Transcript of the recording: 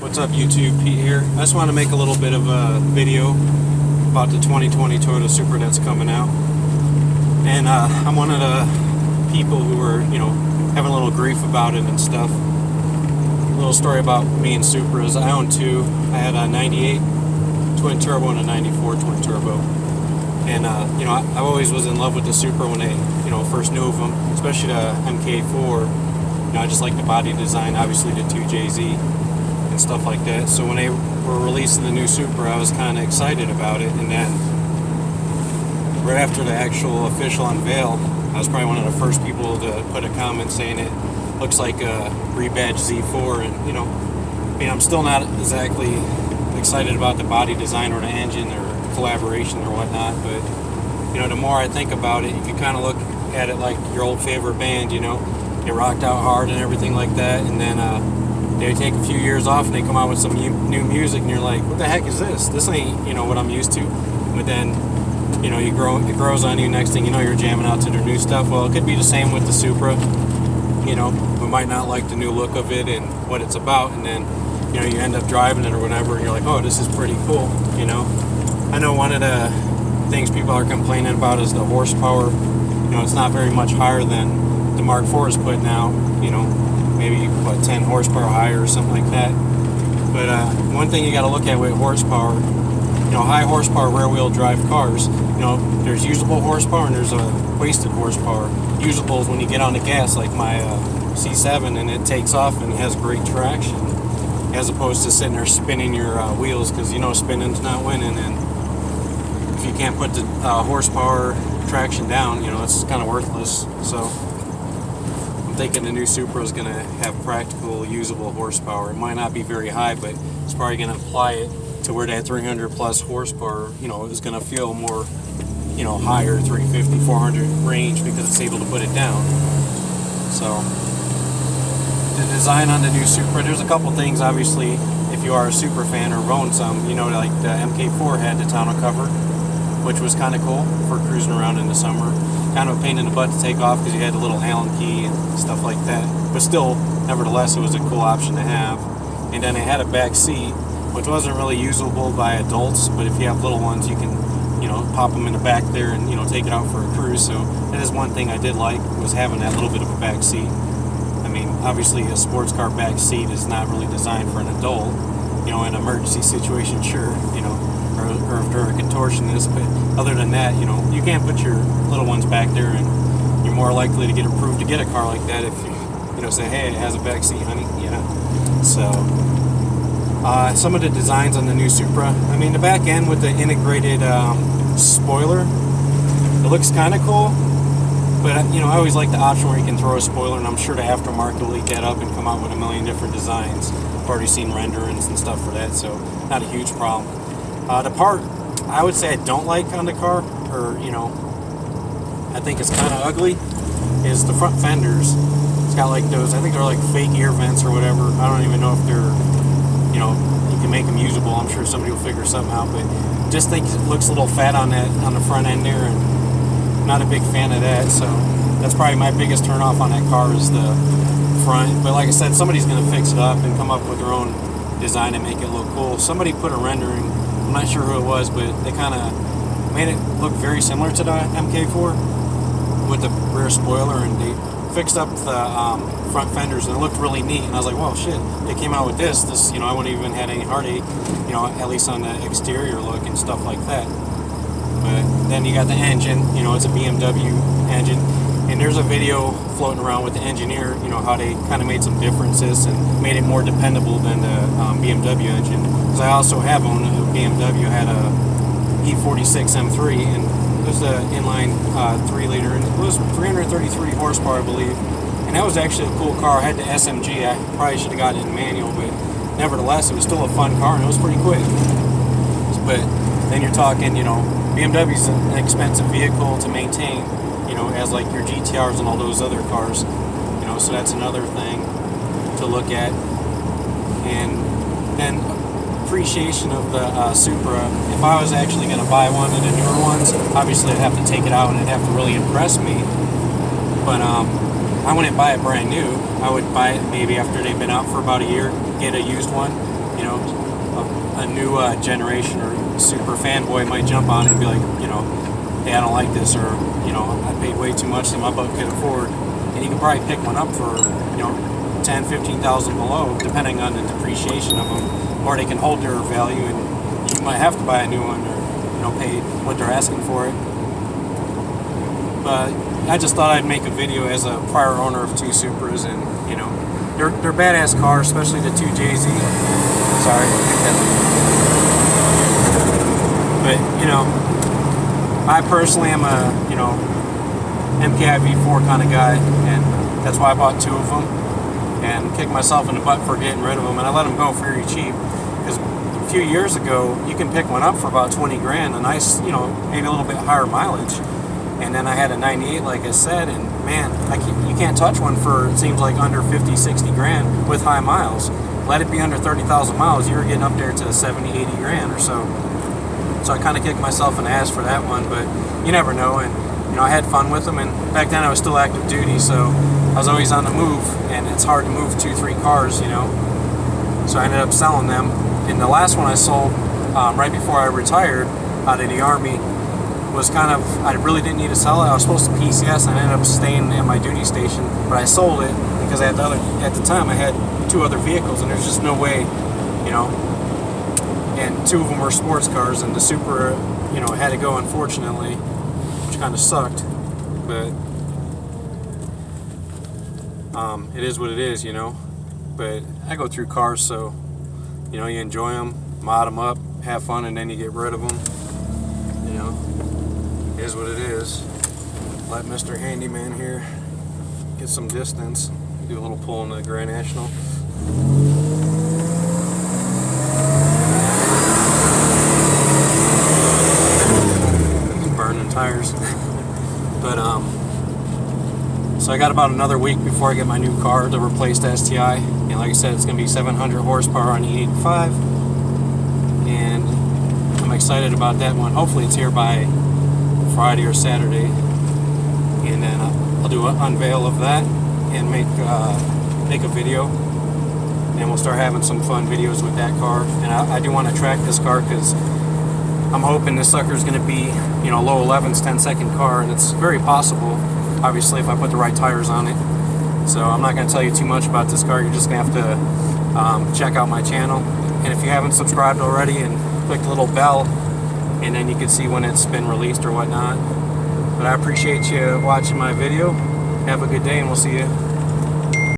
What's up YouTube, Pete here. I just want to make a little bit of a video about the 2020 Toyota Supra that's coming out. And I'm one of the people who are, having a little grief about it and stuff. A little story about me and Supras. I own two. I had a 98 twin turbo and a 94 twin turbo. And, I always was in love with the Supra when they, first knew of them, especially the MKIV. I just like the body design, obviously the 2JZ and stuff like that. So when they were releasing the new Supra, I was kind of excited about it. And then right after the actual official unveil, I was probably one of the first people to put a comment saying it looks like a rebadged Z4. And, I'm still not exactly excited about the body design or the engine or collaboration or whatnot. But, the more I think about it, you can kind of look at it like your old favorite band, They rocked out hard and everything like that, and then they take a few years off and they come out with some new music, and you're like, what the heck is this? This ain't, what I'm used to. But then, it grows on you. Next thing you know, you're jamming out to their new stuff. Well, it could be the same with the Supra. We might not like the new look of it and what it's about, and then, you end up driving it or whatever, and you're like, oh, this is pretty cool, I know one of the things people are complaining about is the horsepower. It's not very much higher than the Mark IV is putting out, maybe 10 horsepower higher or something like that. But one thing you got to look at with horsepower, high horsepower rear wheel drive cars, there's usable horsepower and there's a wasted horsepower. Usable is when you get on the gas, like my C7, and it takes off and has great traction, as opposed to sitting there spinning your wheels, because spinning's not winning, and if you can't put the horsepower traction down, it's kind of worthless. So I'm thinking the new Supra is going to have practical usable horsepower. It might not be very high, but it's probably going to apply it to where that 300 plus horsepower, is going to feel more, higher 350, 400 range, because it's able to put it down. So the design on the new Supra, there's a couple things, obviously, if you are a Supra fan or own some, like the MK4 had the tonneau cover, which was kind of cool for cruising around in the summer. Kind of a pain in the butt to take off because you had the little Allen key and stuff like that. But still, nevertheless, it was a cool option to have. And then it had a back seat, which wasn't really usable by adults, but if you have little ones, you can, pop them in the back there and, take it out for a cruise. So that is one thing I did like, was having that little bit of a back seat. I mean, obviously a sports car back seat is not really designed for an adult. In an emergency situation, sure, or if they're a contortionist, but other than that, you can't put your little ones back there, and you're more likely to get approved to get a car like that if you, say, hey, it has a back seat, honey, So, some of the designs on the new Supra, the back end with the integrated spoiler, it looks kind of cool, but, I always like the option where you can throw a spoiler, and I'm sure the aftermarket will eat that up and come out with a million different designs. I've already seen renderings and stuff for that, so not a huge problem. The part I would say I don't like on the car, or, I think it's kind of ugly, is the front fenders. It's got like those, I think they're like fake ear vents or whatever. I don't even know if they're, you can make them usable. I'm sure somebody will figure something out, but just think it looks a little fat on the front end there, and not a big fan of that. So that's probably my biggest turn off on that car, is the front. But like I said, somebody's going to fix it up and come up with their own design and make it look cool. Somebody put a rendering, I'm not sure who it was, but they kind of made it look very similar to the MK4 with the rear spoiler, and they fixed up the front fenders, and it looked really neat. And I was like, well, shit, they came out with this, I wouldn't even had any heartache, at least on the exterior look and stuff like that. But then you got the engine, it's a BMW engine, and there's a video floating around with the engineer, how they kind of made some differences and made it more dependable than the BMW engine. Because I also have owned a BMW, had a E46 M3, and it was an inline 3-liter, and it was 333 horsepower, I believe. And that was actually a cool car. I had the SMG. I probably should have gotten it in manual, but nevertheless, it was still a fun car, and it was pretty quick. But then you're talking, BMW's an expensive vehicle to maintain, as like your GTRs and all those other cars, so that's another thing to look at. And then appreciation of the Supra. If I was actually going to buy one of the newer ones, obviously I'd have to take it out and it'd have to really impress me. But I wouldn't buy it brand new. I would buy it maybe after they've been out for about a year, get a used one, know, a new generation or super fanboy might jump on it and be like, you know, hey, I don't like this, or, you know, I paid way too much that my butt could afford. And you can probably pick one up for, you know, 10, 15,000 below, depending on the depreciation of them, or they can hold their value and you might have to buy a new one, or, you know, pay what they're asking for it. But I just thought I'd make a video as a prior owner of 2 Supras, and, you know, they're badass cars, especially the 2 JZ. Sorry. But, you know, I personally am a, you know, MKIV 4 kind of guy, and that's why I bought 2 of them and kicked myself in the butt for getting rid of them, and I let them go very cheap, because a few years ago you can pick one up for about 20 grand, a nice, you know, maybe a little bit higher mileage. And then I had a 98, like I said, and man, you can't touch one for, it seems like, under 50, 60 grand with high miles. Let it be under 30,000 miles, you were getting up there to 70, 80 grand or so. So I kind of kicked myself in the ass for that one, but you never know. And, you know, I had fun with them, and back then I was still active duty, so I was always on the move, and it's hard to move 2, 3 cars, you know. So I ended up selling them. And the last one I sold right before I retired out of the Army was kind of, I really didn't need to sell it. I was supposed to PCS, and I ended up staying at my duty station, but I sold it because I had at the time I had 2 other vehicles, and there's just no way, you know. And 2 of them were sports cars, and the Supra, you know, had to go, unfortunately, which kind of sucked. But it is what it is, you know. But I go through cars, so, you know, you enjoy them, mod them up, have fun, and then you get rid of them. You know, it is what it is. Let Mr. Handyman here get some distance. Do a little pull in the Grand National. Burning tires. But so I got about another week before I get my new car, the replaced STI. And like I said, it's going to be 700 horsepower on E85, and I'm excited about that one. Hopefully it's here by Friday or Saturday, and then I'll do an unveil of that and make a video, and we'll start having some fun videos with that car. And I do want to track this car, because I'm hoping this sucker is going to be, you know, low 11s, 10-second car, and it's very possible, obviously, if I put the right tires on it. So I'm not going to tell you too much about this car. You're just going to have to check out my channel, and if you haven't subscribed already, and click the little bell, and then you can see when it's been released or whatnot. But I appreciate you watching my video. Have a good day, and we'll see you